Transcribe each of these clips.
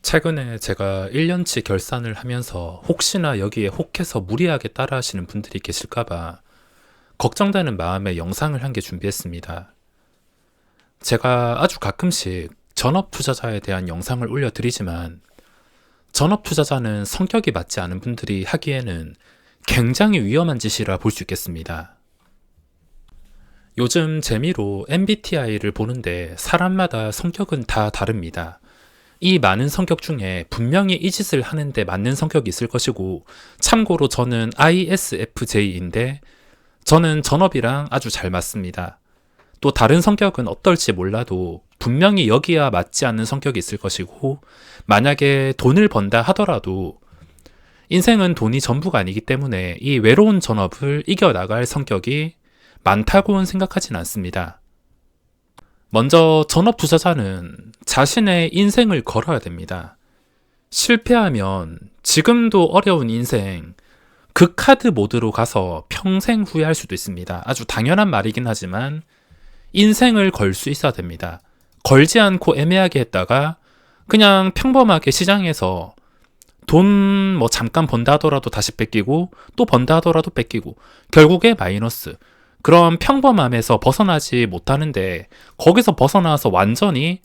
최근에 제가 1년치 결산을 하면서 혹시나 여기에 혹해서 무리하게 따라하시는 분들이 계실까봐 걱정되는 마음에 영상을 한 개 준비했습니다. 제가 아주 가끔씩 전업 투자자에 대한 영상을 올려드리지만 전업 투자자는 성격이 맞지 않은 분들이 하기에는 굉장히 위험한 짓이라 볼 수 있겠습니다. 요즘 재미로 MBTI를 보는데 사람마다 성격은 다 다릅니다. 이 많은 성격 중에 분명히 이 짓을 하는데 맞는 성격이 있을 것이고, 참고로 저는 ISFJ인데 저는 전업이랑 아주 잘 맞습니다. 또 다른 성격은 어떨지 몰라도 분명히 여기야 맞지 않는 성격이 있을 것이고, 만약에 돈을 번다 하더라도 인생은 돈이 전부가 아니기 때문에 이 외로운 전업을 이겨나갈 성격이 많다고는 생각하진 않습니다. 먼저 전업 투자자는 자신의 인생을 걸어야 됩니다. 실패하면 지금도 어려운 인생, 극하드 모드로 가서 평생 후회할 수도 있습니다. 아주 당연한 말이긴 하지만 인생을 걸 수 있어야 됩니다. 걸지 않고 애매하게 했다가 그냥 평범하게 시장에서 돈 잠깐 번다 하더라도 다시 뺏기고 또 번다 하더라도 뺏기고 결국에 마이너스. 그런 평범함에서 벗어나지 못하는데 거기서 벗어나서 완전히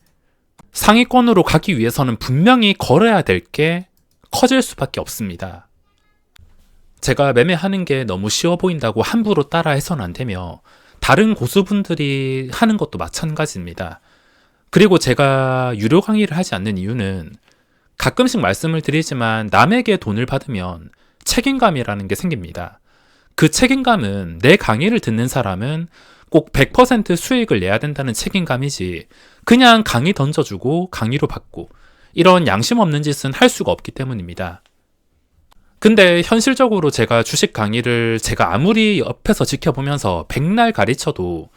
상위권으로 가기 위해서는 분명히 걸어야 될 게 커질 수밖에 없습니다. 제가 매매하는 게 너무 쉬워 보인다고 함부로 따라 해서는 안 되며 다른 고수분들이 하는 것도 마찬가지입니다. 그리고 제가 유료 강의를 하지 않는 이유는 가끔씩 말씀을 드리지만 남에게 돈을 받으면 책임감이라는 게 생깁니다. 그 책임감은 내 강의를 듣는 사람은 꼭 100% 수익을 내야 된다는 책임감이지 그냥 강의 던져주고 강의로 받고 이런 양심 없는 짓은 할 수가 없기 때문입니다. 근데 현실적으로 제가 주식 강의를 제가 아무리 옆에서 지켜보면서 백날 가르쳐도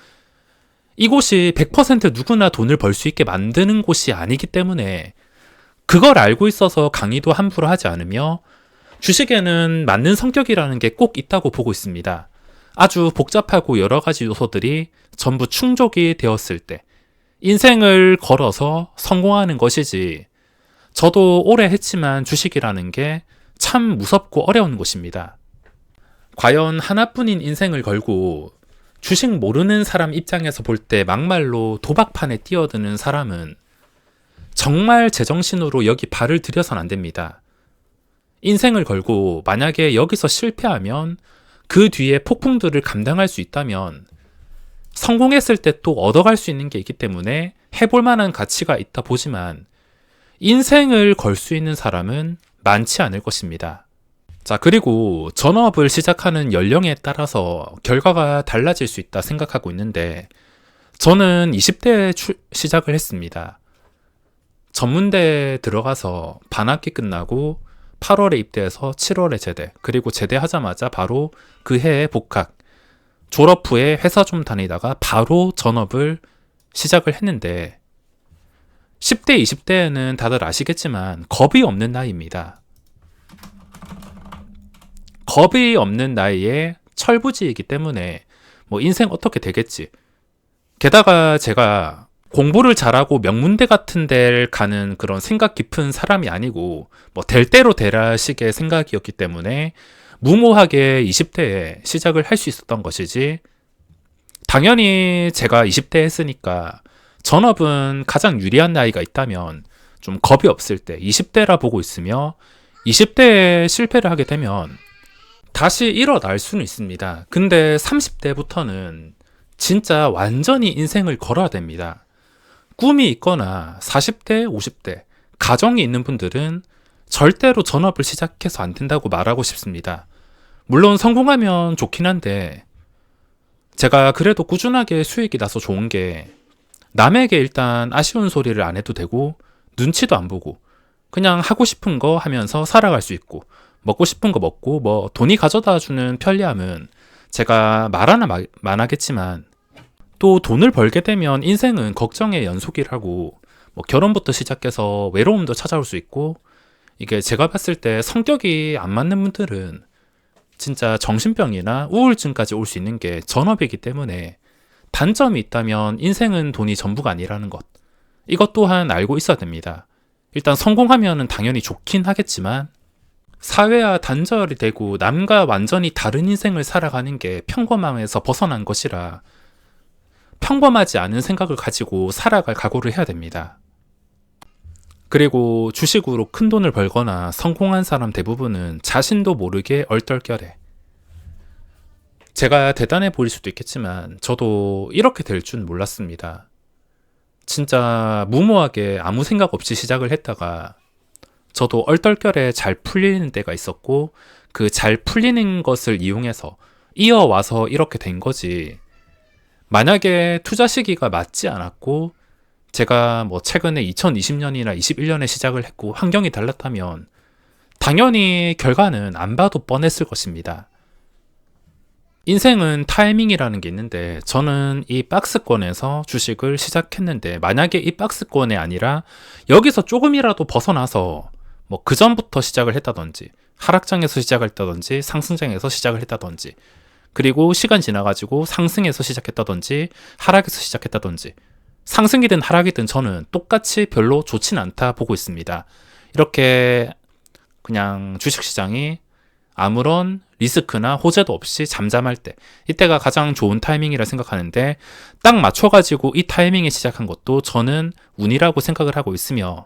이곳이 100% 누구나 돈을 벌 수 있게 만드는 곳이 아니기 때문에 그걸 알고 있어서 강의도 함부로 하지 않으며 주식에는 맞는 성격이라는 게 꼭 있다고 보고 있습니다. 아주 복잡하고 여러 가지 요소들이 전부 충족이 되었을 때 인생을 걸어서 성공하는 것이지, 저도 오래 했지만 주식이라는 게 참 무섭고 어려운 곳입니다. 과연 하나뿐인 인생을 걸고 주식 모르는 사람 입장에서 볼 때 막말로 도박판에 뛰어드는 사람은 정말 제정신으로 여기 발을 들여선 안 됩니다. 인생을 걸고 만약에 여기서 실패하면 그 뒤에 폭풍들을 감당할 수 있다면 성공했을 때 또 얻어갈 수 있는 게 있기 때문에 해볼 만한 가치가 있다 보지만 인생을 걸 수 있는 사람은 많지 않을 것입니다. 자, 그리고 전업을 시작하는 연령에 따라서 결과가 달라질 수 있다 생각하고 있는데 저는 20대에 시작을 했습니다. 전문대에 들어가서 반학기 끝나고 8월에 입대해서 7월에 제대, 그리고 제대하자마자 바로 그 해에 복학, 졸업 후에 회사 좀 다니다가 바로 전업을 시작을 했는데 10대, 20대에는 다들 아시겠지만 겁이 없는 나이입니다. 겁이 없는 나이에 철부지이기 때문에 인생 어떻게 되겠지. 게다가 제가 공부를 잘하고 명문대 같은 데를 가는 그런 생각 깊은 사람이 아니고 될 대로 되라 식의 생각이었기 때문에 무모하게 20대에 시작을 할 수 있었던 것이지, 당연히 제가 20대 했으니까 전업은 가장 유리한 나이가 있다면 좀 겁이 없을 때 20대라 보고 있으며 20대에 실패를 하게 되면 다시 일어날 수는 있습니다. 근데 30대부터는 진짜 완전히 인생을 걸어야 됩니다. 꿈이 있거나 40대, 50대, 가정이 있는 분들은 절대로 전업을 시작해서 안 된다고 말하고 싶습니다. 물론 성공하면 좋긴 한데 제가 그래도 꾸준하게 수익이 나서 좋은 게 남에게 일단 아쉬운 소리를 안 해도 되고 눈치도 안 보고 그냥 하고 싶은 거 하면서 살아갈 수 있고 먹고 싶은 거 먹고 돈이 가져다 주는 편리함은 제가 말 하나 만 하겠지만 또 돈을 벌게 되면 인생은 걱정의 연속이라고 결혼부터 시작해서 외로움도 찾아올 수 있고, 이게 제가 봤을 때 성격이 안 맞는 분들은 진짜 정신병이나 우울증까지 올 수 있는 게 전업이기 때문에 단점이 있다면 인생은 돈이 전부가 아니라는 것, 이것 또한 알고 있어야 됩니다. 일단 성공하면은 당연히 좋긴 하겠지만 사회와 단절이 되고 남과 완전히 다른 인생을 살아가는 게 평범함에서 벗어난 것이라 평범하지 않은 생각을 가지고 살아갈 각오를 해야 됩니다. 그리고 주식으로 큰 돈을 벌거나 성공한 사람 대부분은 자신도 모르게 얼떨결에. 제가 대단해 보일 수도 있겠지만 저도 이렇게 될 줄 몰랐습니다. 진짜 무모하게 아무 생각 없이 시작을 했다가 저도 얼떨결에 잘 풀리는 때가 있었고 그 잘 풀리는 것을 이용해서 이어와서 이렇게 된 거지. 만약에 투자 시기가 맞지 않았고 제가 뭐 최근에 2020년이나 21년에 시작을 했고 환경이 달랐다면 당연히 결과는 안 봐도 뻔했을 것입니다. 인생은 타이밍이라는 게 있는데 저는 이 박스권에서 주식을 시작했는데 만약에 이 박스권이 아니라 여기서 조금이라도 벗어나서 뭐 그 전부터 시작을 했다든지 하락장에서 시작을 했다든지 상승장에서 시작을 했다든지 그리고 시간 지나가지고 상승에서 시작했다든지 하락에서 시작했다든지 상승이든 하락이든 저는 똑같이 별로 좋진 않다 보고 있습니다. 이렇게 그냥 주식시장이 아무런 리스크나 호재도 없이 잠잠할 때 이때가 가장 좋은 타이밍이라 생각하는데 딱 맞춰가지고 이 타이밍에 시작한 것도 저는 운이라고 생각을 하고 있으며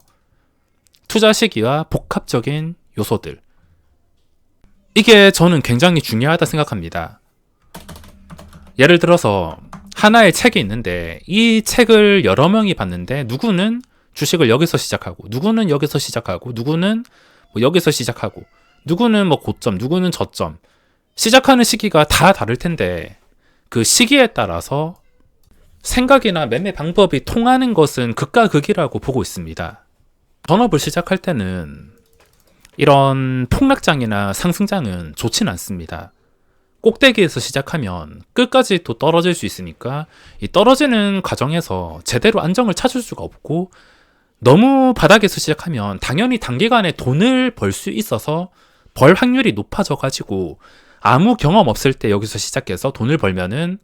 투자 시기와 복합적인 요소들 이게 저는 굉장히 중요하다 생각합니다. 예를 들어서 하나의 책이 있는데 이 책을 여러 명이 봤는데 누구는 주식을 여기서 시작하고 누구는 여기서 시작하고 누구는 뭐 여기서 시작하고 누구는 뭐 고점 누구는 저점 시작하는 시기가 다 다를 텐데 그 시기에 따라서 생각이나 매매 방법이 통하는 것은 극과 극이라고 보고 있습니다. 전업을 시작할 때는 이런 폭락장이나 상승장은 좋진 않습니다. 꼭대기에서 시작하면 끝까지 또 떨어질 수 있으니까 이 떨어지는 과정에서 제대로 안정을 찾을 수가 없고 너무 바닥에서 시작하면 당연히 단기간에 돈을 벌 수 있어서 벌 확률이 높아져 가지고 아무 경험 없을 때 여기서 시작해서 돈을 벌면은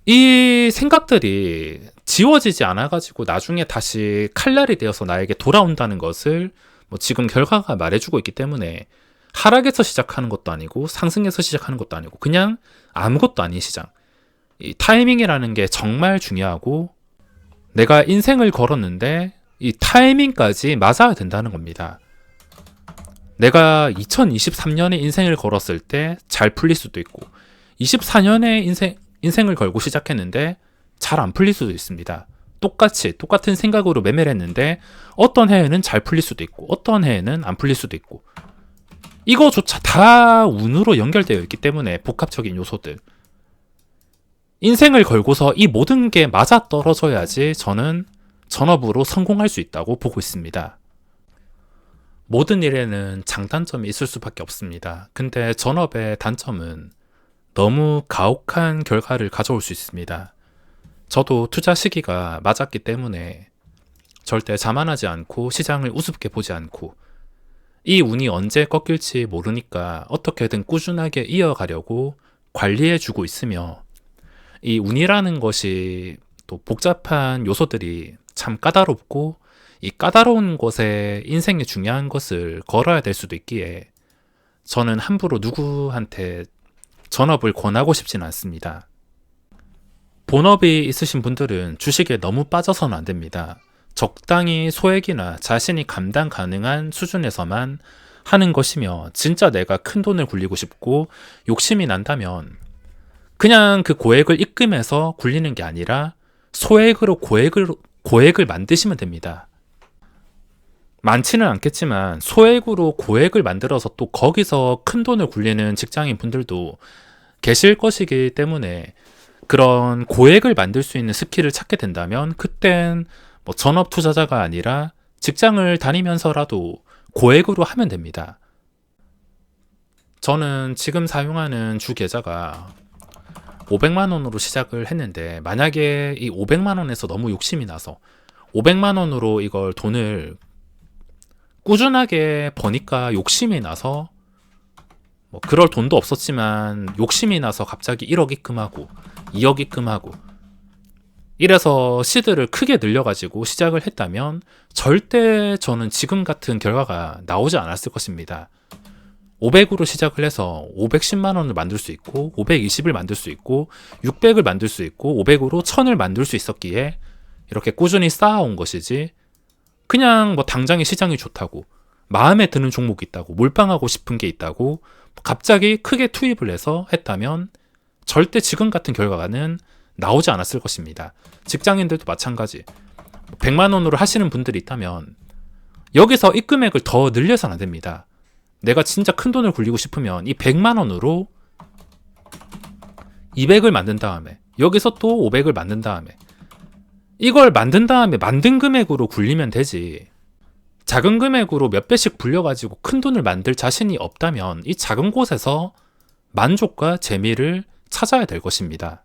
이 생각들이 지워지지 않아 가지고 나중에 다시 칼날이 되어서 나에게 돌아온다는 것을 뭐 지금 결과가 말해주고 있기 때문에 하락에서 시작하는 것도 아니고 상승에서 시작하는 것도 아니고 그냥 아무것도 아닌 시장. 이 타이밍이라는 게 정말 중요하고 내가 인생을 걸었는데 이 타이밍까지 맞아야 된다는 겁니다. 내가 2023년에 인생을 걸었을 때 잘 풀릴 수도 있고 24년에 인생을 걸고 시작했는데 잘 안 풀릴 수도 있습니다. 똑같은 생각으로 매매를 했는데 어떤 해에는 잘 풀릴 수도 있고 어떤 해에는 안 풀릴 수도 있고 이거조차 다 운으로 연결되어 있기 때문에 복합적인 요소들 인생을 걸고서 이 모든 게 맞아 떨어져야지 저는 전업으로 성공할 수 있다고 보고 있습니다. 모든 일에는 장단점이 있을 수밖에 없습니다. 근데 전업의 단점은 너무 가혹한 결과를 가져올 수 있습니다. 저도 투자 시기가 맞았기 때문에 절대 자만하지 않고 시장을 우습게 보지 않고 이 운이 언제 꺾일지 모르니까 어떻게든 꾸준하게 이어가려고 관리해주고 있으며 이 운이라는 것이 또 복잡한 요소들이 참 까다롭고 이 까다로운 것에 인생의 중요한 것을 걸어야 될 수도 있기에 저는 함부로 누구한테 전업을 권하고 싶진 않습니다. 본업이 있으신 분들은 주식에 너무 빠져서는 안 됩니다. 적당히 소액이나 자신이 감당 가능한 수준에서만 하는 것이며 진짜 내가 큰 돈을 굴리고 싶고 욕심이 난다면 그냥 그 고액을 입금해서 굴리는 게 아니라 소액으로 고액을 만드시면 됩니다. 많지는 않겠지만 소액으로 고액을 만들어서 또 거기서 큰 돈을 굴리는 직장인 분들도 계실 것이기 때문에 그런 고액을 만들 수 있는 스킬을 찾게 된다면 그땐 뭐 전업 투자자가 아니라 직장을 다니면서라도 고액으로 하면 됩니다. 저는 지금 사용하는 주 계좌가 500만 원으로 시작을 했는데 만약에 이 500만 원에서 너무 욕심이 나서 500만 원으로 이걸 돈을 꾸준하게 버니까 욕심이 나서 뭐 그럴 돈도 없었지만 욕심이 나서 갑자기 1억 입금하고 2억 입금하고 이래서 시드를 크게 늘려가지고 시작을 했다면 절대 저는 지금 같은 결과가 나오지 않았을 것입니다. 500으로 시작을 해서 510만 원을 만들 수 있고 520을 만들 수 있고 600을 만들 수 있고 500으로 1000을 만들 수 있었기에 이렇게 꾸준히 쌓아온 것이지, 그냥 뭐 당장에 시장이 좋다고 마음에 드는 종목이 있다고 몰빵하고 싶은 게 있다고 갑자기 크게 투입을 해서 했다면 절대 지금 같은 결과는 나오지 않았을 것입니다. 직장인들도 마찬가지. 100만 원으로 하시는 분들이 있다면 여기서 이 금액을 더 늘려서는 안 됩니다. 내가 진짜 큰 돈을 굴리고 싶으면 이 100만 원으로 200을 만든 다음에 여기서 또 500을 만든 다음에 이걸 만든 다음에 만든 금액으로 굴리면 되지, 작은 금액으로 몇 배씩 굴려가지고 큰 돈을 만들 자신이 없다면 이 작은 곳에서 만족과 재미를 찾아야 될 것입니다.